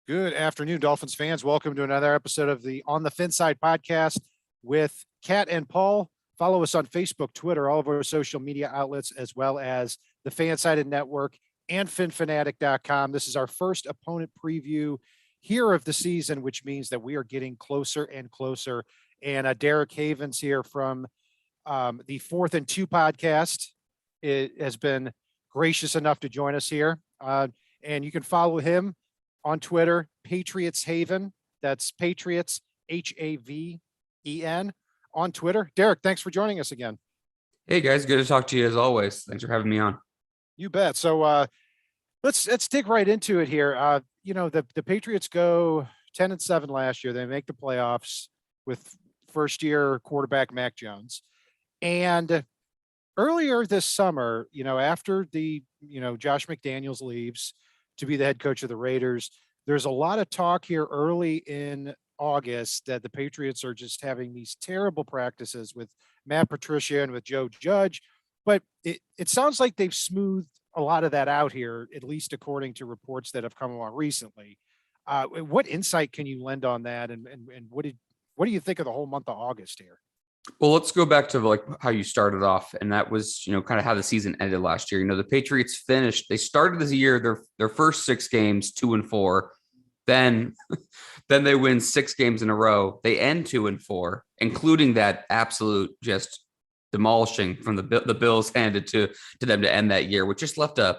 Good afternoon, Dolphins fans. Welcome to another episode of the On the Fin Side podcast with Kat and Paul. Follow us on Facebook, Twitter, all of our social media outlets, as well as the Fansided Network and FinFanatic.com. This is our first opponent preview here of the season, which means that we are getting closer and closer. And Derek Havens here from the 4th and 2 podcast has been gracious enough to join us here. And you can follow him on Twitter, Patriots Haven. That's Patriots, Haven on Twitter. Derek, thanks for joining us again. Hey guys, good to talk to you as always. Thanks for having me on. You bet. So let's dig right into it here. The Patriots go 10-7 last year. They make the playoffs with first-year quarterback Mac Jones. And earlier this summer, after Josh McDaniels leaves to be the head coach of the Raiders, there's a lot of talk here early in August that the Patriots are just having these terrible practices with Matt Patricia and with Joe Judge. But it sounds like they've smoothed a lot of that out here, at least according to reports that have come along recently. What insight can you lend on that? And what do you think of the whole month of August here? Well, let's go back to how you started off, and that was, kind of how the season ended last year. The Patriots they started this year, their first 6 games, 2-4. Then they win 6 games in a row. They end 2-4, including that absolute just demolishing from the Bills handed to them to end that year, which just left it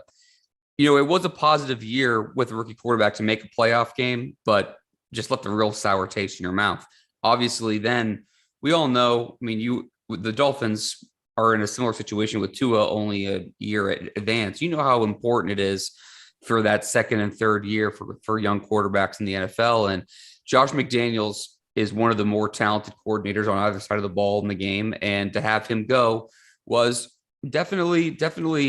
was a positive year with a rookie quarterback to make a playoff game, but just left a real sour taste in your mouth. Obviously, then we all know, the Dolphins are in a similar situation with Tua only a year in advance. You know how important it is for that second and third year for young quarterbacks in the NFL. And Josh McDaniels is one of the more talented coordinators on either side of the ball in the game. And to have him go was definitely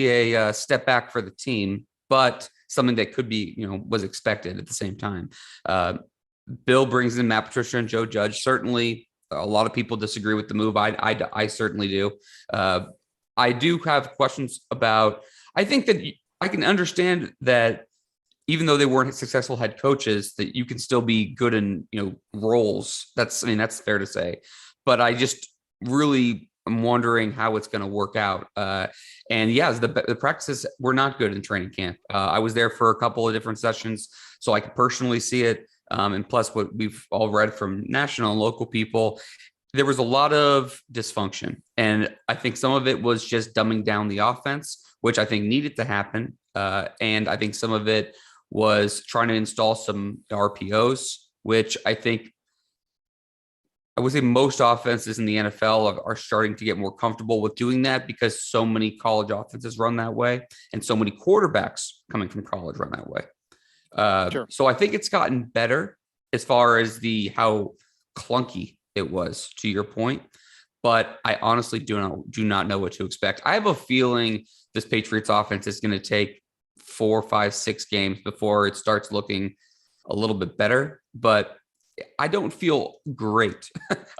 a step back for the team, but something that could be, was expected at the same time. Bill brings in Matt Patricia and Joe Judge. Certainly, a lot of people disagree with the move. I certainly do. I do have questions about. I think that I can understand that even though they weren't successful head coaches, that you can still be good in roles. That's fair to say. But I just really am wondering how it's going to work out. The practices were not good in training camp. I was there for a couple of different sessions, so I could personally see it. And plus what we've all read from national and local people, there was a lot of dysfunction. And I think some of it was just dumbing down the offense, which I think needed to happen. And I think some of it was trying to install some RPOs, which I would say most offenses in the NFL are starting to get more comfortable with doing that because so many college offenses run that way and so many quarterbacks coming from college run that way. Sure. So I think it's gotten better as far as how clunky it was, to your point, but I honestly do not know what to expect. I have a feeling this Patriots offense is going to take 4, 5, 6 games before it starts looking a little bit better, but I don't feel great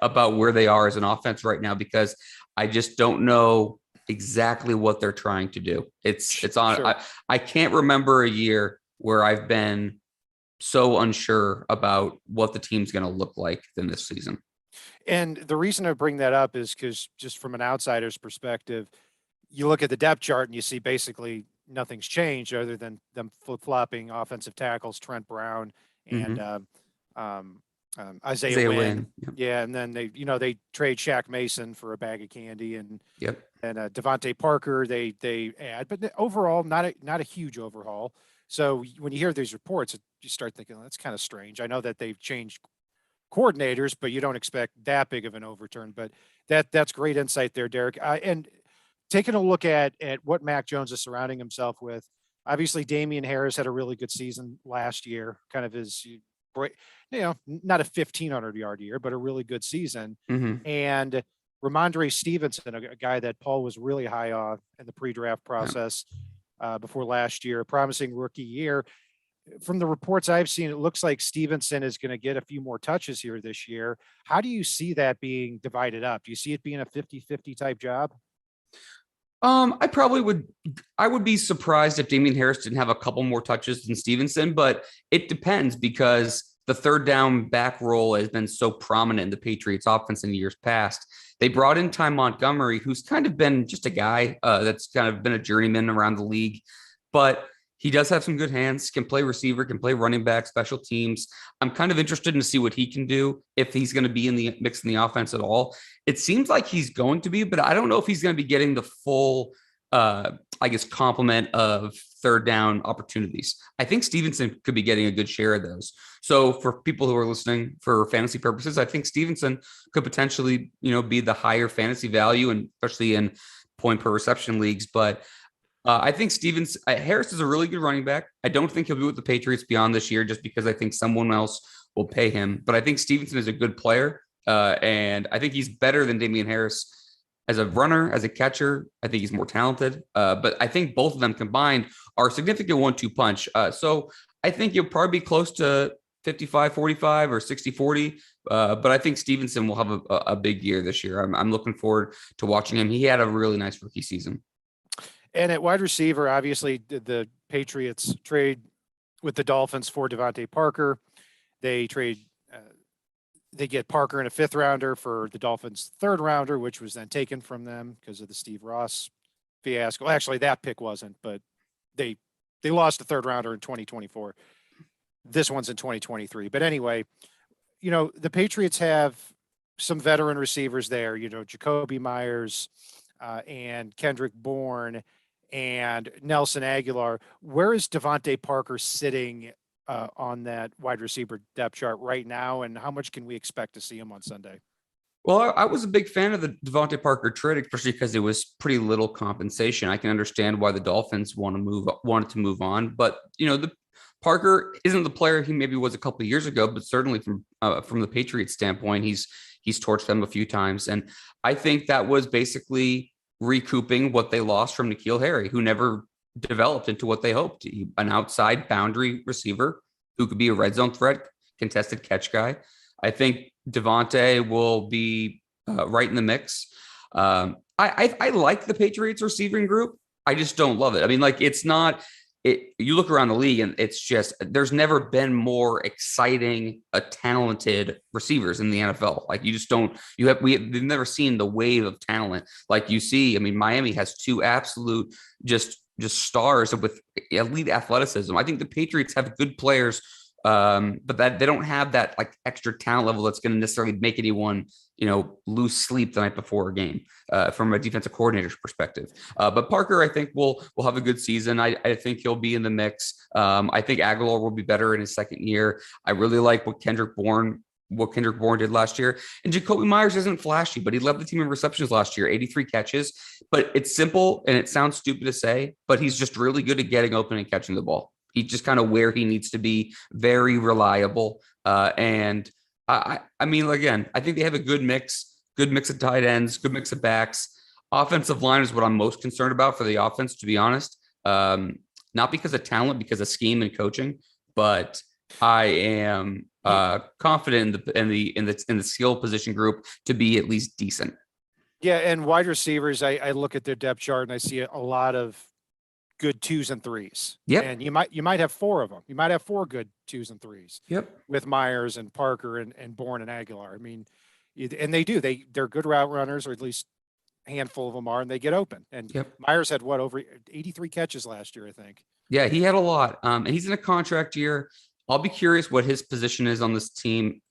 about where they are as an offense right now because I just don't know exactly what they're trying to do. It's on. Sure. I can't remember a year where I've been so unsure about what the team's going to look like than this season. And the reason I bring that up is because just from an outsider's perspective, you look at the depth chart and you see basically nothing's changed other than them flip-flopping offensive tackles, Trent Brown and Isaiah Wynn. Yep. Yeah, and then they trade Shaq Mason for a bag of candy and Yep. and Devontae Parker they add, but overall not a huge overhaul. So when you hear these reports, you start thinking, well, that's kind of strange. I know that they've changed coordinators, but you don't expect that big of an overturn. But that's great insight there, Derek. And taking a look at what Mac Jones is surrounding himself with, obviously Damian Harris had a really good season last year, kind of his, not a 1,500-yard year, but a really good season. Mm-hmm. And Ramondre Stevenson, a guy that Paul was really high on in the pre-draft process. Yeah. Before last year, a promising rookie year. From the reports I've seen, it looks like Stevenson is going to get a few more touches here this year. How do you see that being divided up? Do you see it being a 50-50 type job? I would be surprised if Damian Harris didn't have a couple more touches than Stevenson, but it depends because the third down back role has been so prominent in the Patriots offense in years past. They brought in Ty Montgomery, who's kind of been just a guy that's kind of been a journeyman around the league, but he does have some good hands, can play receiver, can play running back, special teams. I'm kind of interested to see what he can do if he's going to be in the mix in the offense at all. It seems like he's going to be, but I don't know if he's going to be getting the full, I guess, complement of third down opportunities. I think Stevenson could be getting a good share of those. So for people who are listening for fantasy purposes, I think Stevenson could potentially, be the higher fantasy value, and especially in point per reception leagues. But I think Harris is a really good running back. I don't think he'll be with the Patriots beyond this year just because I think someone else will pay him. But I think Stevenson is a good player. And I think he's better than Damian Harris as a runner, as a catcher. I think he's more talented. But I think both of them combined are a significant 1-2 punch. So I think you'll probably be close to 55-45 or 60-40. But I think Stevenson will have a big year this year. I'm looking forward to watching him. He had a really nice rookie season. And at wide receiver, obviously, the Patriots trade with the Dolphins for Devontae Parker. They get Parker in a 5th rounder for the Dolphins' 3rd rounder, which was then taken from them because of the Steve Ross fiasco. Well, actually, that pick wasn't, but they lost a 3rd rounder in 2024. This one's in 2023. But anyway, the Patriots have some veteran receivers there, Jacoby Myers and Kendrick Bourne and Nelson Aguilar. Where is Devontae Parker sitting on that wide receiver depth chart right now, and how much can we expect to see him on Sunday? Well, I was a big fan of the Devontae Parker trade, especially because it was pretty little compensation. I can understand why the Dolphins wanted to move on, but the Parker isn't the player he maybe was a couple of years ago, but certainly from the Patriots standpoint, he's torched them a few times, and I think that was basically recouping what they lost from N'Keal Harry, who never developed into what they hoped. An outside boundary receiver who could be a red zone threat, contested catch guy. I think Devontae will be right in the mix. I like the Patriots receiving group. I just don't love it. I mean, it's not. You look around the league and it's just there's never been more exciting, talented receivers in the NFL. You just don't. We've never seen the wave of talent like you see. I mean, Miami has 2 absolute just stars with elite athleticism. I think the Patriots have good players, but that they don't have that extra talent level that's going to necessarily make anyone lose sleep the night before a game from a defensive coordinator's perspective. But Parker, I think will have a good season. I think he'll be in the mix. I think Aguilar will be better in his 2nd year. I really like what Kendrick Bourne did last year. And Jacoby Myers isn't flashy, but he led the team in receptions last year, 83 catches. But it's simple and it sounds stupid to say, but he's just really good at getting open and catching the ball. He's just kind of where he needs to be, very reliable. And I mean, again, I think they have a good mix of tight ends, good mix of backs. Offensive line is what I'm most concerned about for the offense, to be honest. Not because of talent, because of scheme and coaching, but I am confident in the skill position group to be at least decent. Yeah, and wide receivers, I look at their depth chart and I see a lot of good 2s and 3s. Yep. And you might have 4 of them. You might have 4 good 2s and 3s. Yep. With Myers and Parker and Bourne and Aguilar. I mean, and they're good route runners, or at least a handful of them are, and they get open. And Myers had over 83 catches last year, I think. Yeah, he had a lot. And he's in a contract year. I'll be curious what his position is on this team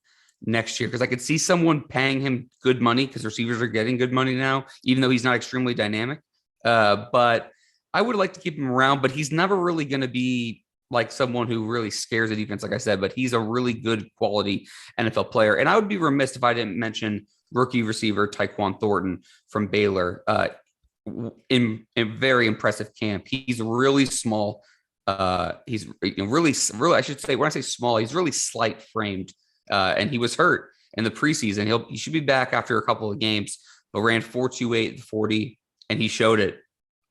next year, because I could see someone paying him good money because receivers are getting good money now, even though he's not extremely dynamic. But I would like to keep him around, but he's never really going to be like someone who really scares the defense, like I said, but he's a really good quality NFL player. And I would be remiss if I didn't mention rookie receiver Tyquan Thornton from Baylor in a very impressive camp. He's really small. He's really, I should say, when I say small, he's really slight framed. And he was hurt in the preseason. He should be back after a couple of games, but ran 4.28 at 40, and he showed it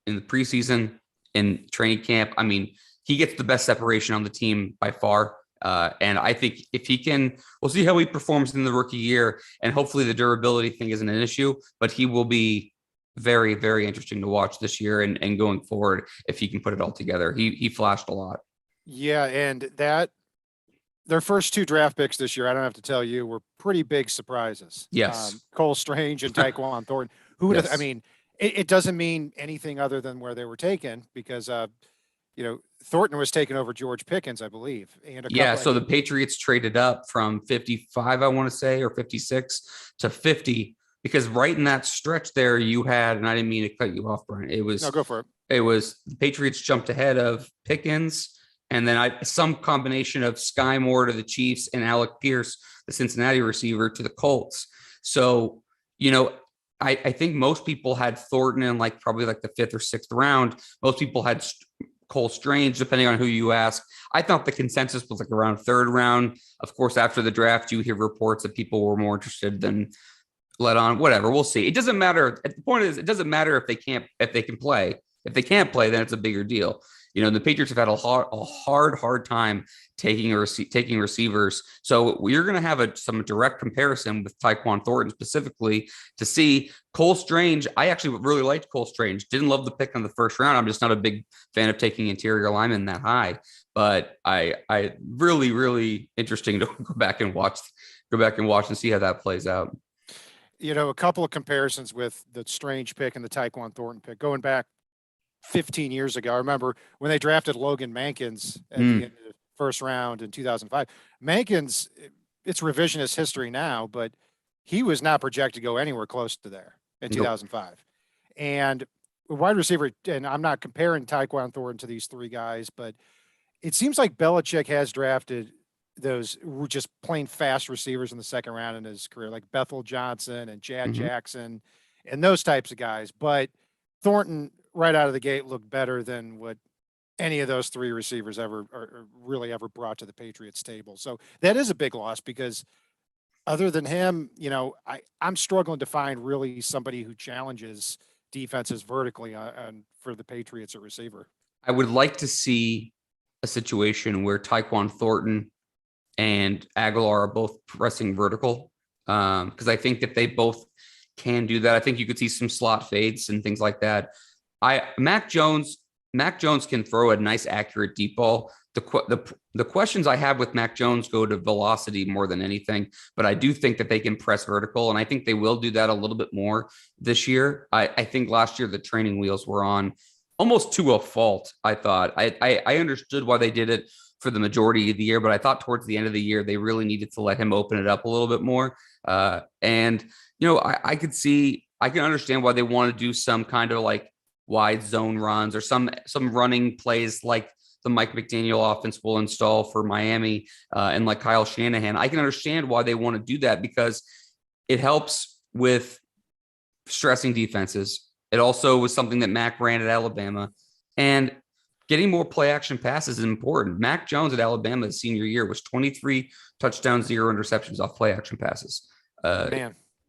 in the preseason, in training camp. I mean, he gets the best separation on the team by far. And I think if he can, we'll see how he performs in the rookie year, and hopefully the durability thing isn't an issue, but he will be very, very interesting to watch this year and going forward if he can put it all together. He flashed a lot. Yeah, and their first 2 draft picks this year, I don't have to tell you, were pretty big surprises. Yes. Cole Strange and Tyquan Thornton. Who would have, I Yes. mean, it doesn't mean anything other than where they were taken because, Thornton was taken over George Pickens, I believe. And Yeah. So the Patriots traded up from 55, I want to say, or 56 to 50, because right in that stretch there you had, and I didn't mean to cut you off, Brian. No, go for it. It was the Patriots jumped ahead of Pickens, and then some combination of Sky Moore to the Chiefs and Alec Pierce, the Cincinnati receiver, to the Colts. So, I think most people had Thornton in probably the 5th or 6th round. Most people had Cole Strange, depending on who you ask. I thought the consensus was around 3rd round. Of course, after the draft, you hear reports that people were more interested than let on. Whatever, we'll see. It doesn't matter. The point is, it doesn't matter if they can play. If they can't play, then it's a bigger deal. The Patriots have had a hard time taking receivers. So we're going to have some direct comparison with Tyquan Thornton specifically to see Cole Strange. I actually really liked Cole Strange. Didn't love the pick on the 1st round. I'm just not a big fan of taking interior linemen that high. But I really, really interesting to go back and watch and see how that plays out. A couple of comparisons with the Strange pick and the Tyquan Thornton pick going back 15 years ago. I remember when they drafted Logan Mankins at the end of the 1st round in 2005. Mankins, it's revisionist history now, but he was not projected to go anywhere close to there in 2005. And wide receiver, and I'm not comparing Tyquan Thornton to these 3 guys, but it seems like Belichick has drafted those just plain fast receivers in the 2nd round in his career, like Bethel Johnson and Chad Jackson and those types of guys. But Thornton, right out of the gate, looked better than what any of those 3 receivers ever brought to the Patriots table. So that is a big loss because other than him, I'm struggling to find really somebody who challenges defenses vertically for the Patriots at receiver. I would like to see a situation where Tyquan Thornton and Aguilar are both pressing vertical, because I think that they both can do that. I think you could see some slot fades and things like that. Mac Jones can throw a nice, accurate deep ball. The questions I have with Mac Jones go to velocity more than anything, but I do think that they can press vertical, and I think they will do that a little bit more this year. I think last year the training wheels were on almost to a fault. I thought I understood why they did it for the majority of the year, but I thought towards the end of the year they really needed to let him open it up a little bit more. I can understand why they want to do some kind of wide zone runs or some running plays like the Mike McDaniel offense will install for Miami and like Kyle Shanahan. I can understand why they want to do that because it helps with stressing defenses. It also was something that Mac ran at Alabama, and getting more play action passes is important. Mac Jones at Alabama his senior year was 23 touchdowns, 0 interceptions off play action passes.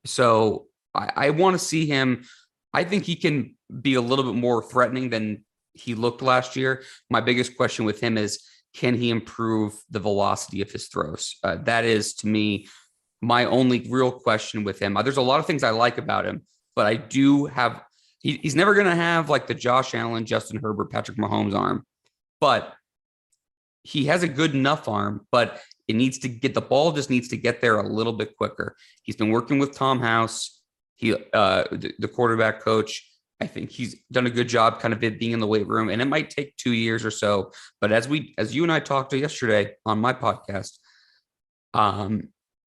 So I want to see him. I think he can be a little bit more threatening than he looked last year. My biggest question with him is, can he improve the velocity of his throws? That is, to me, my only real question with him. There's a lot of things I like about him, but I do have, he's never going to have the Josh Allen, Justin Herbert, Patrick Mahomes arm, but he has a good enough arm, but the ball just needs to get there a little bit quicker. He's been working with Tom House, the quarterback coach. I think he's done a good job kind of being in the weight room, and it might take 2 years or so. But as you and I talked yesterday on my podcast,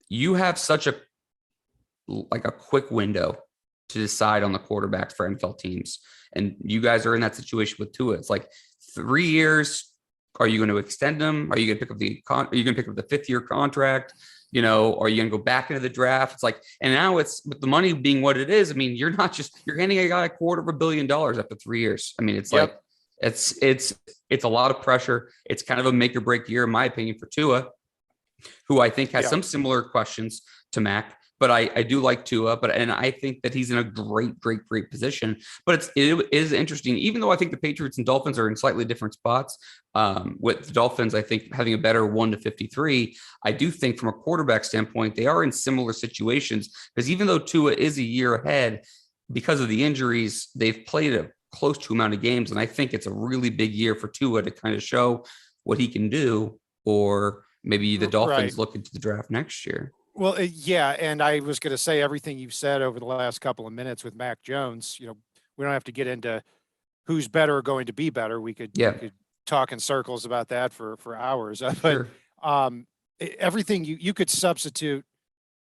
you have such a quick window to decide on the quarterbacks for NFL teams. And you guys are in that situation with Tua. It's 3 years. Are you going to extend them? Are you going to pick up the 5th-year contract? Are you going to go back into the draft? And now it's with the money being what it is. I mean, you're handing a guy $250 million after 3 years. I mean, it's it's a lot of pressure. It's kind of a make or break year, in my opinion, for Tua, who I think has some similar questions to Mac. But I do like Tua, and I think that he's in a great position. But it is interesting, even though I think the Patriots and Dolphins are in slightly different spots. With the Dolphins, I think having a better 1-53, I do think from a quarterback standpoint, they are in similar situations because even though Tua is a year ahead, because of the injuries, they've played a close to amount of games. And I think it's a really big year for Tua to kind of show what he can do, or maybe the Dolphins look into the draft next year. Well, yeah. And I was going to say everything you've said over the last couple of minutes with Mac Jones. We don't have to get into who's better or going to be better. We could talk in circles about that for hours. But everything you could substitute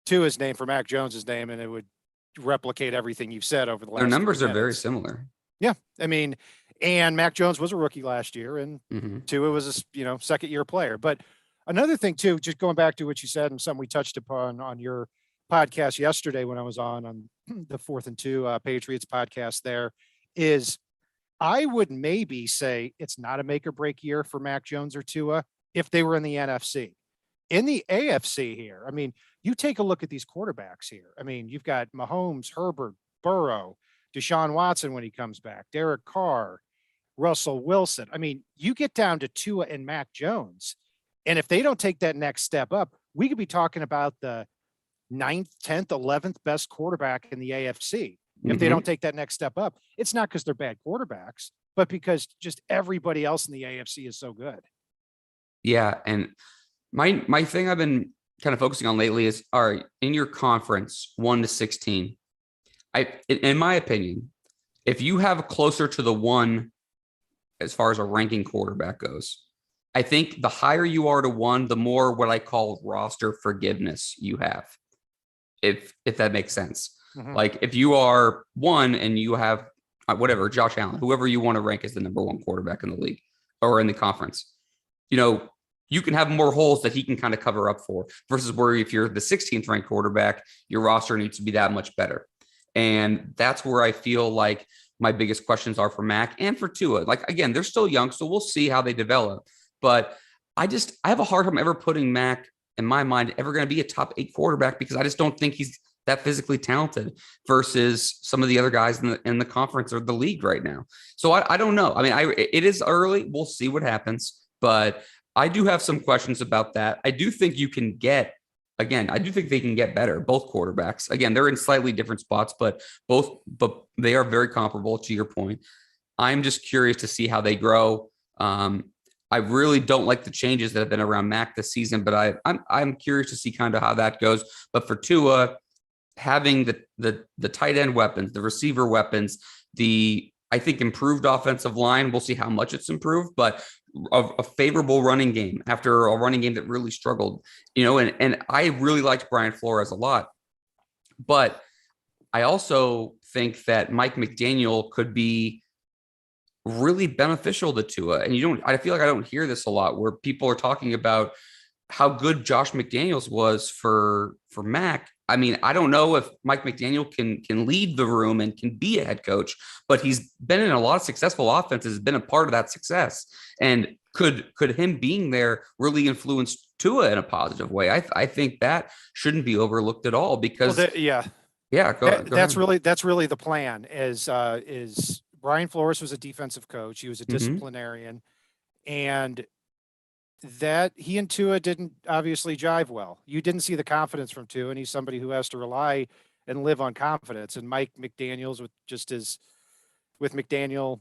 Tua's name for Mac Jones's name, and it would replicate everything you've said over the last. Their numbers are very similar. Yeah, I mean, and Mac Jones was a rookie last year, and Tua was a second year player. But another thing too, just going back to what you said and something we touched upon on your podcast yesterday when I was on the 4th and 2 Patriots podcast, there is, I would maybe say it's not a make or break year for Mac Jones or Tua if they were in the NFC. In the AFC here, I mean, you take a look at these quarterbacks here. I mean, you've got Mahomes, Herbert, Burrow, Deshaun Watson when he comes back, Derek Carr, Russell Wilson. I mean, you get down to Tua and Mac Jones, and if they don't take that next step up, we could be talking about the 9th, 10th, 11th best quarterback in the AFC. If they don't take that next step up, it's not because they're bad quarterbacks, but because just everybody else in the AFC is so good. Yeah. And my thing I've been kind of focusing on lately is, all right, in your conference, 1 to 16, in my opinion, if you have closer to the 1 as far as a ranking quarterback goes, I think the higher you are to 1, the more what I call roster forgiveness you have, if that makes sense. Like if you are 1 and you have whatever, Josh Allen, whoever you want to rank as the number 1 quarterback in the league or in the conference, you can have more holes that he can kind of cover up for, versus where if you're the 16th ranked quarterback, your roster needs to be that much better. And that's where I feel like my biggest questions are for Mac and for Tua. Like, again, they're still young, so we'll see how they develop. But I have a hard time ever putting Mac, in my mind, ever going to be a top 8 quarterback, because I just don't think he's that physically talented versus some of the other guys in the conference or the league right now. So I don't know. I mean, it is early. We'll see what happens, but I do have some questions about that. I do think they can get better, both quarterbacks. Again, they're in slightly different spots, but they are very comparable, to your point. I'm just curious to see how they grow. I really don't like the changes that have been around Mac this season, but I'm curious to see kind of how that goes. But for Tua, having the tight end weapons, the receiver weapons, I think improved offensive line, we'll see how much it's improved, but a favorable running game after a running game that really struggled, and I really liked Brian Flores a lot, but I also think that Mike McDaniel could be really beneficial to Tua. And I feel like I don't hear this a lot, where people are talking about how good Josh McDaniels was for Mac. I mean, I don't know if Mike McDaniel can lead the room and can be a head coach, but he's been in a lot of successful offenses, been a part of that success. And could him being there really influence Tua in a positive way? I think that shouldn't be overlooked at all, because go ahead. That's really the plan. Is Brian Flores was a defensive coach. He was a disciplinarian, and that he and Tua didn't obviously jive well. You didn't see the confidence from Tua, and he's somebody who has to rely and live on confidence. And Mike McDaniels, with McDaniel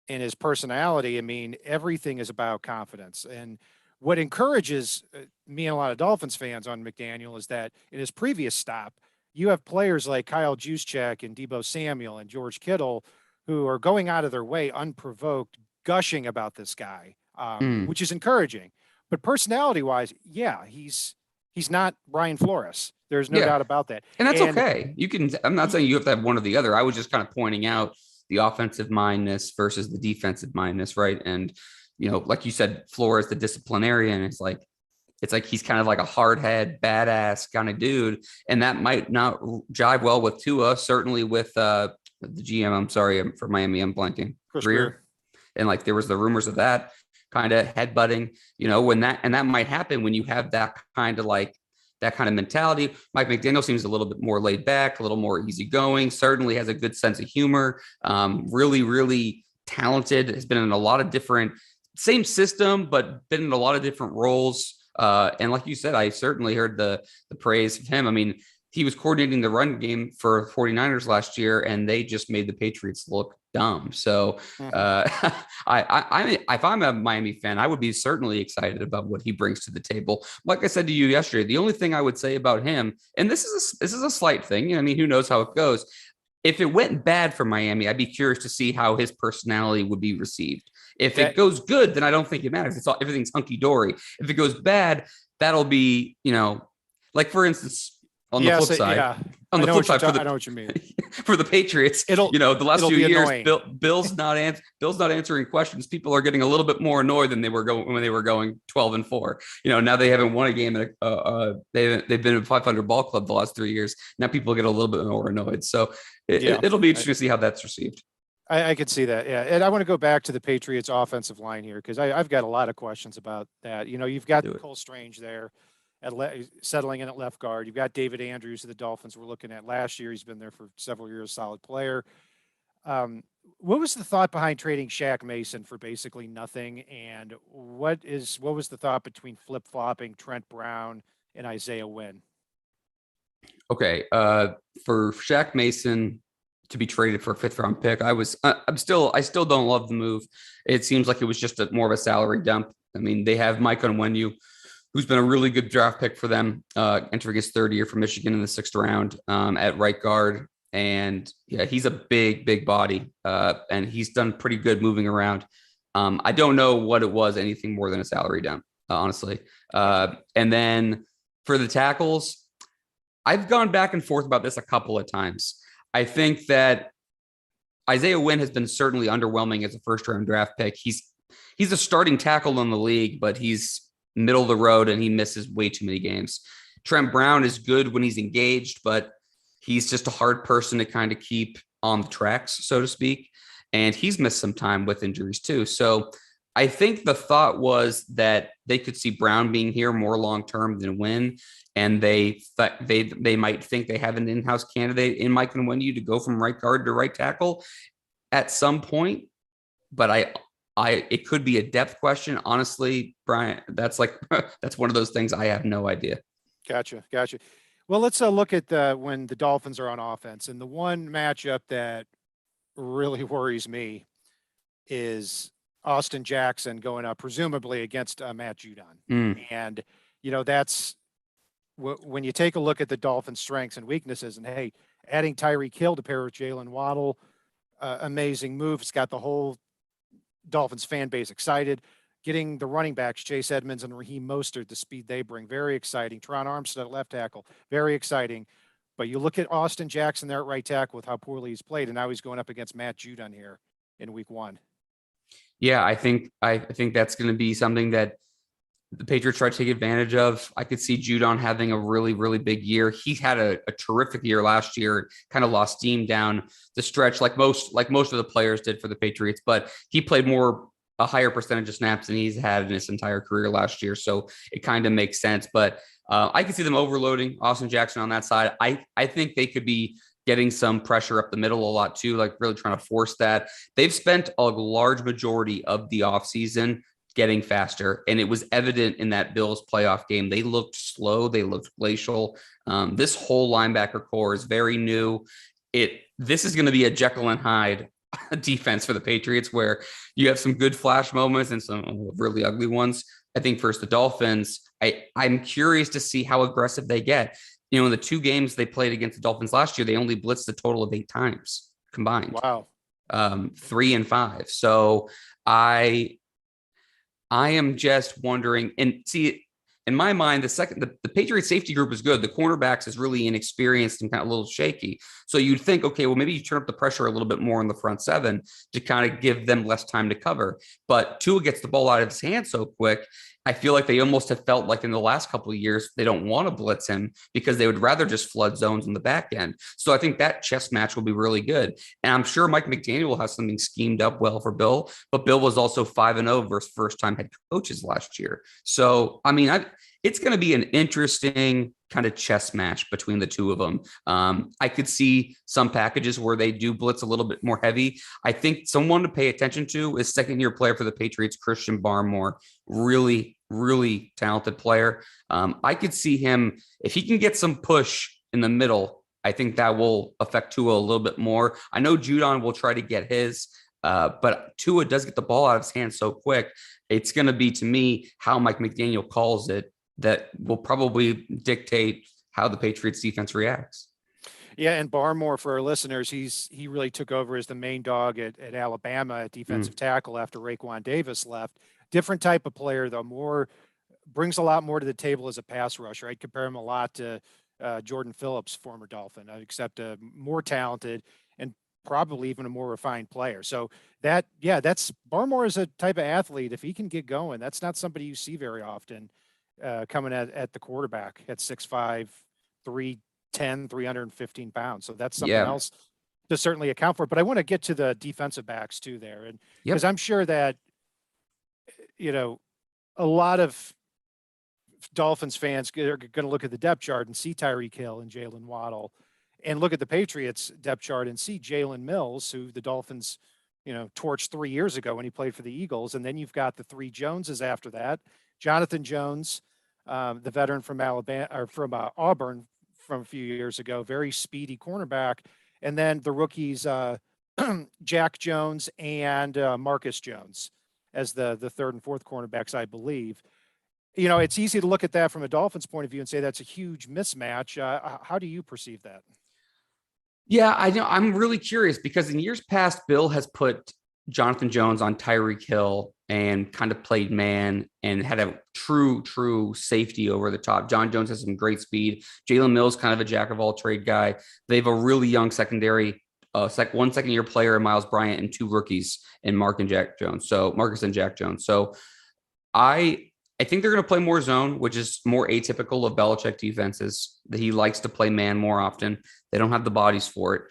and his personality, I mean, everything is about confidence. And what encourages me and a lot of Dolphins fans on McDaniel is that in his previous stop, you have players like Kyle Juszczyk and Deebo Samuel and George Kittle who are going out of their way unprovoked, gushing about this guy. Which is encouraging, but personality-wise, yeah, he's not Brian Flores. There's no doubt about that, and that's okay. I'm not saying you have to have one or the other. I was just kind of pointing out the offensive mindedness versus the defensive mindedness, right? And like you said, Flores, the disciplinarian, it's like he's kind of like a hard head, badass kind of dude, and that might not jive well with Tua. Certainly with the GM. I'm sorry for Miami. I'm blanking. Chris Greer. And like there was the rumors of that kind of headbutting, when that might happen when you have that kind of mentality. Mike McDaniel seems a little bit more laid back, a little more easygoing, certainly has a good sense of humor, really, really talented, has been in a lot of different, same system, but been in a lot of different roles. And like you said, I certainly heard the praise of him. I mean, he was coordinating the run game for 49ers last year, and they just made the Patriots look dumb. So if I'm a Miami fan, I would be certainly excited about what he brings to the table. Like I said to you yesterday, the only thing I would say about him, and this is a slight thing, I mean, who knows how it goes. If it went bad for Miami, I'd be curious to see how his personality would be received. If it goes good, then I don't think it matters. Everything's hunky dory. If it goes bad, that'll be, like for instance, on the flip side, I know what you mean. For the Patriots, the last few years, Bill's not answering questions. People are getting a little bit more annoyed than they were going when they were going 12-4. Now they haven't won a game. They've been a 500 ball club the last 3 years. Now people get a little bit more annoyed. So it'll be interesting to see how that's received. I could see that. Yeah. And I want to go back to the Patriots offensive line here, because I've got a lot of questions about that. You've got Cole Strange there settling in at left guard. You've got David Andrews, who the Dolphins were looking at last year. He's been there for several years, solid player. What was the thought behind trading Shaq Mason for basically nothing? And what was the thought between flip-flopping Trent Brown and Isaiah Wynn? Okay. For Shaq Mason to be traded for a 5th-round pick, I still don't love the move. It seems like it was just more of a salary dump. I mean, they have Mike Onwenu, who's been a really good draft pick for them, entering his 3rd year from Michigan in the 6th round at right guard. And yeah, he's a big body, and he's done pretty good moving around. I don't know what it was, anything more than a salary dump, honestly. And then for the tackles, I've gone back and forth about this a couple of times. I think that Isaiah Wynn has been certainly underwhelming as a 1st-round draft pick. He's a starting tackle in the league, but he's middle of the road and he misses way too many games. Trent Brown is good when he's engaged, but he's just a hard person to kind of keep on the tracks, so to speak. And he's missed some time with injuries too. So I think the thought was that they could see Brown being here more long-term than Wynn. And they might think they have an in-house candidate in Mike Onwenu to go from right guard to right tackle at some point. But it could be a depth question. Honestly, Brian, that's one of those things I have no idea. Gotcha. Well, let's look at when the Dolphins are on offense. And the one matchup that really worries me is Austin Jackson going up, presumably against Matt Judon. And, that's when you take a look at the Dolphins' strengths and weaknesses, and hey, adding Tyreek Hill to pair with Jalen Waddle, amazing move. It's got the whole Dolphins fan base excited. Getting the running backs, Chase Edmonds and Raheem Mostert, the speed they bring, very exciting. Teron Armstead at left tackle, very exciting. But you look at Austin Jackson there at right tackle with how poorly he's played, and now he's going up against Matt Judon here in week 1. Yeah, I think that's going to be something that the Patriots try to take advantage of. I could see Judon having a really, really big year. He had a terrific year last year, kind of lost steam down the stretch like most of the players did for the Patriots, but he played a higher percentage of snaps than he's had in his entire career last year. So it kind of makes sense, but I can see them overloading Austin Jackson on that side. I think they could be getting some pressure up the middle a lot too, like really trying to force that. They've spent a large majority of the offseason getting faster, and it was evident in that Bills playoff game. They looked slow. They looked glacial. This whole linebacker core is very new. This is going to be a Jekyll and Hyde defense for the Patriots, where you have some good flash moments and some really ugly ones. I think first the Dolphins, I'm curious to see how aggressive they get. In the 2 games they played against the Dolphins last year, they only blitzed a total of 8 times combined. Wow. 3 and 5. So I am just wondering, and see, in my mind, the Patriots safety group is good. The cornerbacks is really inexperienced and kind of a little shaky. So you'd think, okay, well, maybe you turn up the pressure a little bit more in the front 7 to kind of give them less time to cover. But Tua gets the ball out of his hand so quick. I feel like they almost have felt like in the last couple of years, they don't want to blitz him because they would rather just flood zones in the back end. So I think that chess match will be really good. And I'm sure Mike McDaniel will have something schemed up well for Bill, but Bill was also 5-0 versus first-time head coaches last year. So, I mean, it's going to be an interesting kind of chess match between the two of them. I could see some packages where they do blitz a little bit more heavy. I think someone to pay attention to is 2nd-year player for the Patriots, Christian Barmore. Really, really talented player. I could see him, if he can get some push in the middle, I think that will affect Tua a little bit more. I know Judon will try to get his, but Tua does get the ball out of his hands so quick. It's going to be, to me, how Mike McDaniel calls it that will probably dictate how the Patriots defense reacts. Yeah, and Barmore, for our listeners, he really took over as the main dog at Alabama at defensive tackle after Raekwon Davis left. Different type of player, though, brings a lot more to the table as a pass rusher. I'd compare him a lot to Jordan Phillips, former Dolphin, except a more talented and probably even a more refined player. So that's Barmore is a type of athlete. If he can get going, that's not somebody you see very often coming at the quarterback at 6'5", 310, 315 pounds. So that's something else to certainly account for. But I want to get to the defensive backs too there. And because I'm sure that, a lot of Dolphins fans are going to look at the depth chart and see Tyreek Hill and Jalen Waddle, and look at the Patriots depth chart and see Jalen Mills, who the Dolphins, torched 3 years ago when he played for the Eagles. And then you've got the three Joneses after that. Jonathan Jones, the veteran from Alabama or from Auburn from a few years ago, very speedy cornerback. And then the rookies, Jack Jones and Marcus Jones as the third and fourth cornerbacks, I believe. It's easy to look at that from a Dolphins point of view and say that's a huge mismatch. How do you perceive that? Yeah, I know. I'm really curious because in years past, Bill has put Jonathan Jones on Tyreek Hill and kind of played man and had a true safety over the top. John Jones has some great speed. Jalen Mills, kind of a jack of all trade guy. They have a really young secondary, one second-year player in Miles Bryant and two rookies in Marcus and Jack Jones. So I think they're going to play more zone, which is more atypical of Belichick defenses. That he likes to play man more often. They don't have the bodies for it.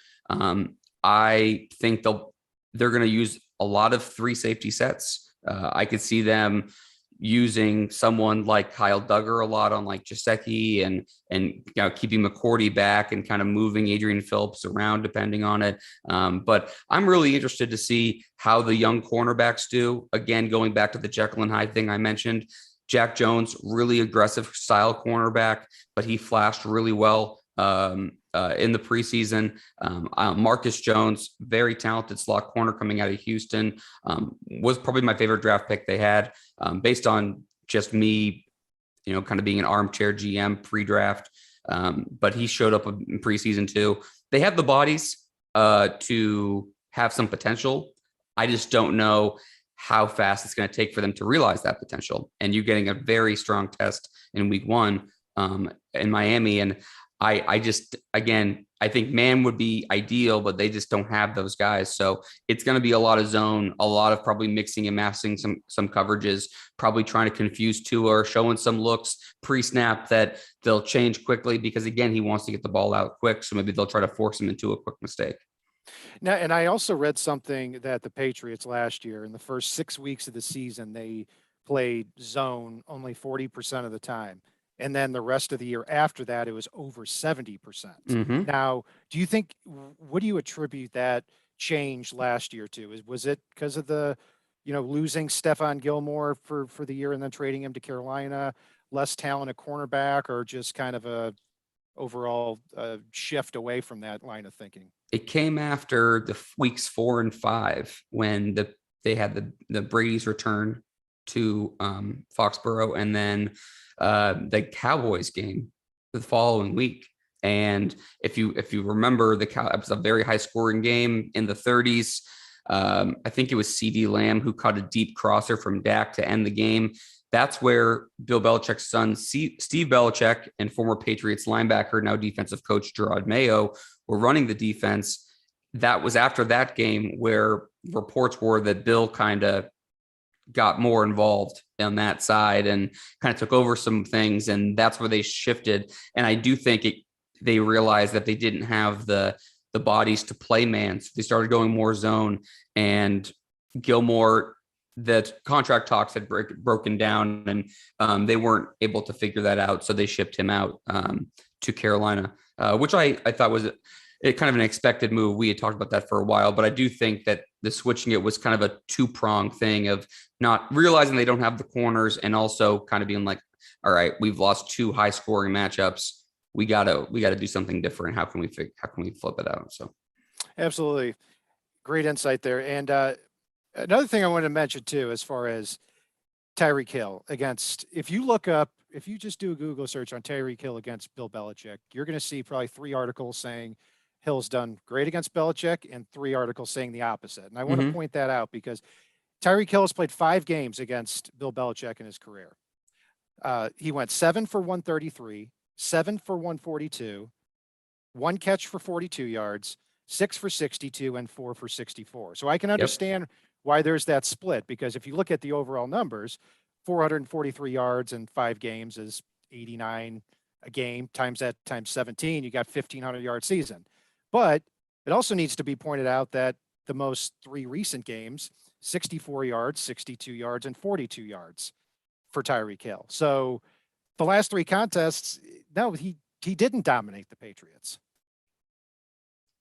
I think they're going to use a lot of three safety sets. I could see them using someone like Kyle Duggar a lot on like Gesicki and keeping McCourty back and kind of moving Adrian Phillips around depending on it. But I'm really interested to see how the young cornerbacks do. Again, going back to the Jekyll and Hyde thing I mentioned. Jack Jones, really aggressive style cornerback, but he flashed really well in the preseason. Marcus Jones, very talented slot corner coming out of Houston, was probably my favorite draft pick they had based on just me, kind of being an armchair GM pre-draft. But he showed up in preseason too. They have the bodies to have some potential. I just don't know how fast it's going to take for them to realize that potential. And you getting a very strong test in week one in Miami. And I think man would be ideal, but they just don't have those guys. So it's going to be a lot of zone, a lot of probably mixing and matching some coverages, probably trying to confuse Tua or showing some looks pre-snap that they'll change quickly because, again, he wants to get the ball out quick. So maybe they'll try to force him into a quick mistake. Now, and I also read something that the Patriots last year, in the first 6 weeks of the season, they played zone only 40% of the time. And then the rest of the year after that, it was over 70%. Mm-hmm. Now, what do you attribute that change last year to? Was it because of the, losing Stephon Gilmore for the year and then trading him to Carolina, less talent at cornerback, or just kind of a overall shift away from that line of thinking? It came after the weeks 4 and 5 when they had the Brady's return to Foxborough, and then the Cowboys game the following week. And if you remember, it was a very high scoring game in the 30s. I think it was CD Lamb who caught a deep crosser from Dak to end the game. That's where Bill Belichick's son, Steve Belichick, and former Patriots linebacker, now defensive coach Gerard Mayo, were running the defense. That was after that game where reports were that Bill kind of got more involved on that side and kind of took over some things. And that's where they shifted. And I do think they realized that they didn't have the bodies to play man. So they started going more zone, and Gilmore, the contract talks had broken down, and they weren't able to figure that out. So they shipped him out to Carolina, which I thought was kind of an expected move. We had talked about that for a while, but I do think that the switching it was kind of a two-pronged thing of not realizing they don't have the corners and also kind of being like, all right, we've lost two high-scoring matchups. we gotta do something different. How can we flip it out? So Absolutely. Great insight there. And another thing I wanted to mention too, as far as Tyreek Hill against, if you just do a Google search on Tyreek Hill against Bill Belichick, you're going to see probably 3 articles saying Hill's done great against Belichick and 3 articles saying the opposite. And I want to point that out because Tyreek Hill has played 5 games against Bill Belichick in his career. He went 7 for 133, 7 for 142, 1 catch for 42 yards, 6 for 62, and 4 for 64. So I can understand why there's that split, because if you look at the overall numbers, 443 yards in 5 games is 89 a game, times that times 17, you got 1,500 yard season. But it also needs to be pointed out that the most 3 recent games, 64 yards, 62 yards, and 42 yards for Tyreek Hill. So the last 3 contests, no, he didn't dominate the Patriots.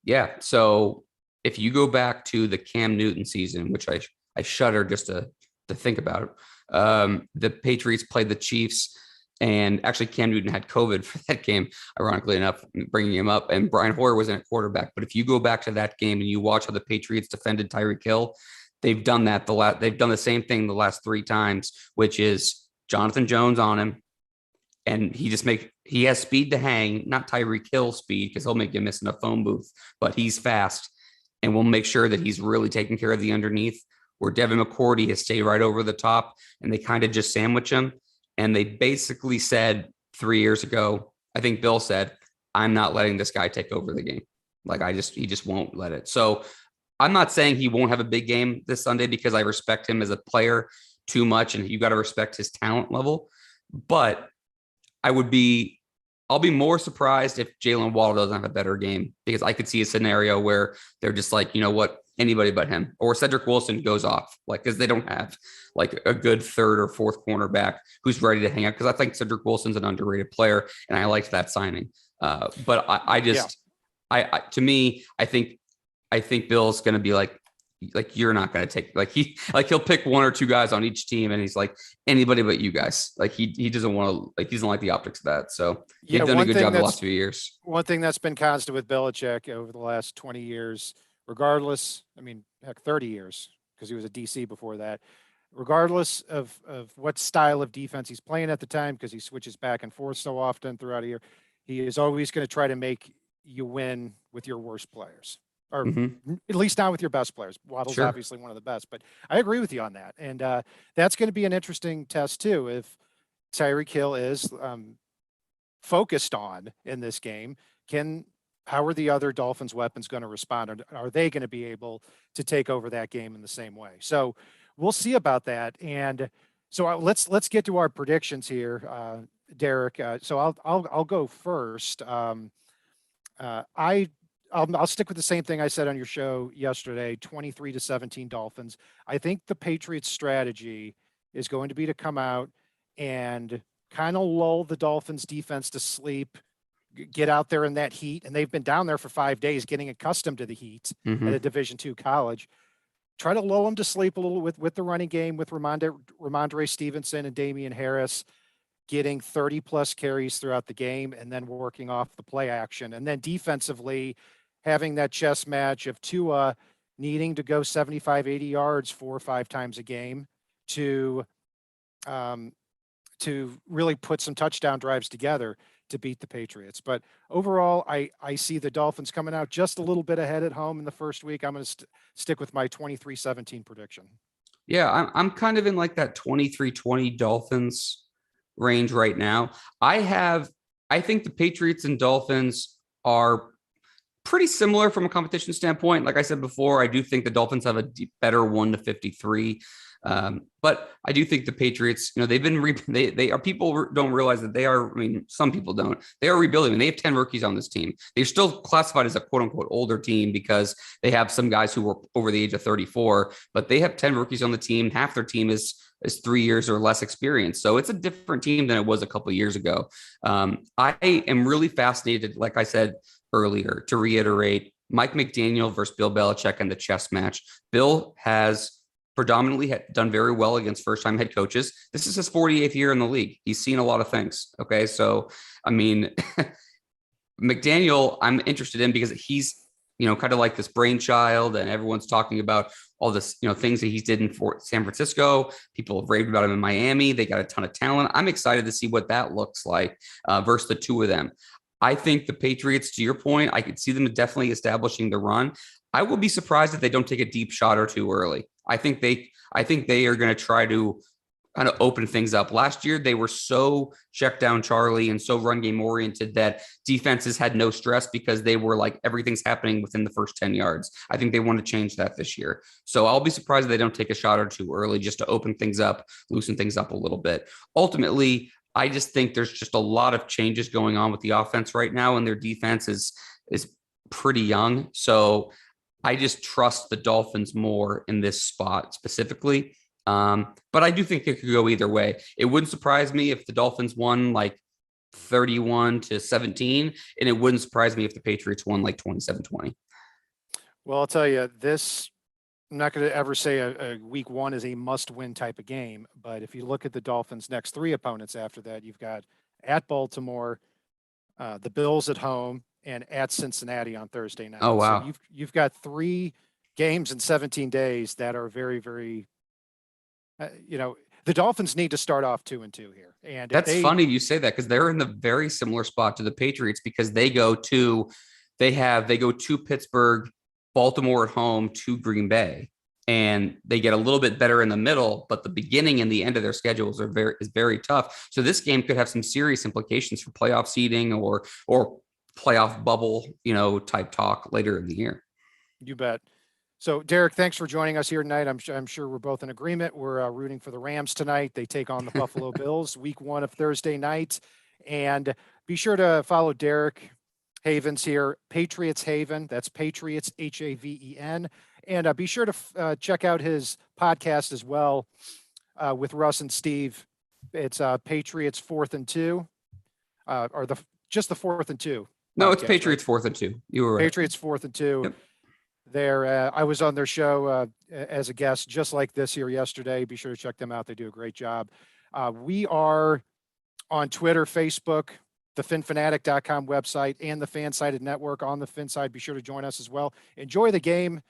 Yeah. So if you go back to the Cam Newton season, which I shudder just to think about it, the Patriots played the Chiefs, and actually Cam Newton had COVID for that game, ironically enough, bringing him up, and Brian Hoyer wasn't at quarterback. But if you go back to that game and you watch how the Patriots defended Tyreek Hill, they've done that they've done the same thing the last 3 times, which is Jonathan Jones on him, and he has speed to hang, not Tyreek Hill speed, because he'll make you miss in a phone booth, but he's fast, and we'll make sure that he's really taking care of the underneath, where Devin McCourty has stayed right over the top, and they kind of just sandwich him. And they basically said 3 years ago, I think Bill said, I'm not letting this guy take over the game. Like he just won't let it. So I'm not saying he won't have a big game this Sunday, because I respect him as a player too much, and you got to respect his talent level. But I'll be more surprised if Jalen Waddle doesn't have a better game, because I could see a scenario where they're just like, you know what, anybody but him, or Cedric Wilson goes off, like, because they don't have like a good 3rd or 4th cornerback who's ready to hang out. Because I think Cedric Wilson's an underrated player, and I liked that signing. But to me, I think Bill's going to be like you're not going to take, he'll pick 1 or 2 guys on each team, and he's like, anybody but you guys. Like he doesn't want to, he doesn't like the optics of that. So he's done a good job the last few years. One thing that's been constant with Belichick over the last 20 years, regardless, I mean, heck, 30 years, because he was a DC before that, regardless of what style of defense he's playing at the time, because he switches back and forth so often throughout a year, he is always going to try to make you win with your worst players, or at least not with your best players. Waddle's obviously one of the best, but I agree with you on that. And that's going to be an interesting test too, if Tyreek Hill is focused on in this game. How are the other Dolphins weapons going to respond? Are they going to be able to take over that game in the same way? So we'll see about that. And so let's get to our predictions here, Derek. So I'll go first. I'll stick with the same thing I said on your show yesterday, 23-17 Dolphins. I think the Patriots' strategy is going to be to come out and kind of lull the Dolphins defense to sleep, get out there in that heat. And they've been down there for 5 days, getting accustomed to the heat at a Division II college. Try to lull them to sleep a little with the running game, with Ramondre Stevenson and Damian Harris getting 30 plus carries throughout the game, and then working off the play action. And then defensively, having that chess match of Tua needing to go 75, 80 yards 4 or 5 times a game to really put some touchdown drives together to beat the Patriots. But overall, I see the Dolphins coming out just a little bit ahead at home in the first week. I'm going to stick with my 23-17 prediction. Yeah, I'm kind of in like that 23-20 Dolphins range right now. I think the Patriots and Dolphins are pretty similar from a competition standpoint. Like I said before, I do think the Dolphins have a better 1-53. But I do think the Patriots, they've been, they are, people don't realize that they are, some people don't, they are rebuilding, and they have 10 rookies on this team. They're still classified as a quote unquote older team because they have some guys who were over the age of 34, but they have 10 rookies on the team. Half their team is 3 years or less experience. So it's a different team than it was a couple of years ago. I am really fascinated, like I said earlier, to reiterate, Mike McDaniel versus Bill Belichick and the chess match. Bill has predominantly done very well against first-time head coaches. This is his 48th year in the league. He's seen a lot of things. Okay. So, McDaniel, I'm interested in because he's, kind of like this brainchild, and everyone's talking about all this, things that he did in San Francisco. People have raved about him in Miami. They got a ton of talent. I'm excited to see what that looks like versus the two of them. I think the Patriots, to your point, I could see them definitely establishing the run. I will be surprised if they don't take a deep shot or two early. I think they are going to try to kind of open things up. Last year, they were so check down Charlie and so run game oriented that defenses had no stress because they were like, everything's happening within the first 10 yards. I think they want to change that this year. So I'll be surprised if they don't take a shot or two early just to open things up, loosen things up a little bit. Ultimately, I just think there's just a lot of changes going on with the offense right now, and their defense is pretty young. So I just trust the Dolphins more in this spot specifically. But I do think it could go either way. It wouldn't surprise me if the Dolphins won like 31-17, and it wouldn't surprise me if the Patriots won like 27-20. Well, I'll tell you this. I'm not going to ever say a week one is a must-win type of game, but if you look at the Dolphins' next three opponents after that, you've got at Baltimore, the Bills at home, and at Cincinnati on Thursday night. Oh, wow. So you've got 3 games in 17 days that are very, very, the Dolphins need to start off 2-2 here. And that's funny you say that, because they're in the very similar spot to the Patriots, because they go to Pittsburgh, Baltimore at home, to Green Bay, and they get a little bit better in the middle, but the beginning and the end of their schedules is very tough. So this game could have some serious implications for playoff seeding or playoff bubble, type talk later in the year. You bet. So Derek, thanks for joining us here tonight. I'm sure we're both in agreement. We're rooting for the Rams tonight. They take on the Buffalo Bills week 1 of Thursday night. And be sure to follow Derek Havens here, Patriots Haven. That's Patriots, Haven. And be sure to check out his podcast as well with Russ and Steve. It's Patriots 4th and 2, or just the 4th and 2. No, it's Patriots 4th and 2. You were right. Patriots 4th and 2. Yep. I was on their show as a guest just like this here yesterday. Be sure to check them out. They do a great job. We are on Twitter, Facebook, the finfanatic.com website, and the Fansided Network on the Fin side. Be sure to join us as well. Enjoy the game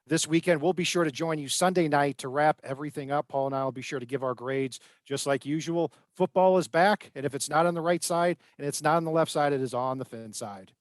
this weekend. We'll be sure to join you Sunday night to wrap everything up. Paul and I will be sure to give our grades just like usual. Football is back, and if it's not on the right side and it's not on the left side, it is on the Fin side.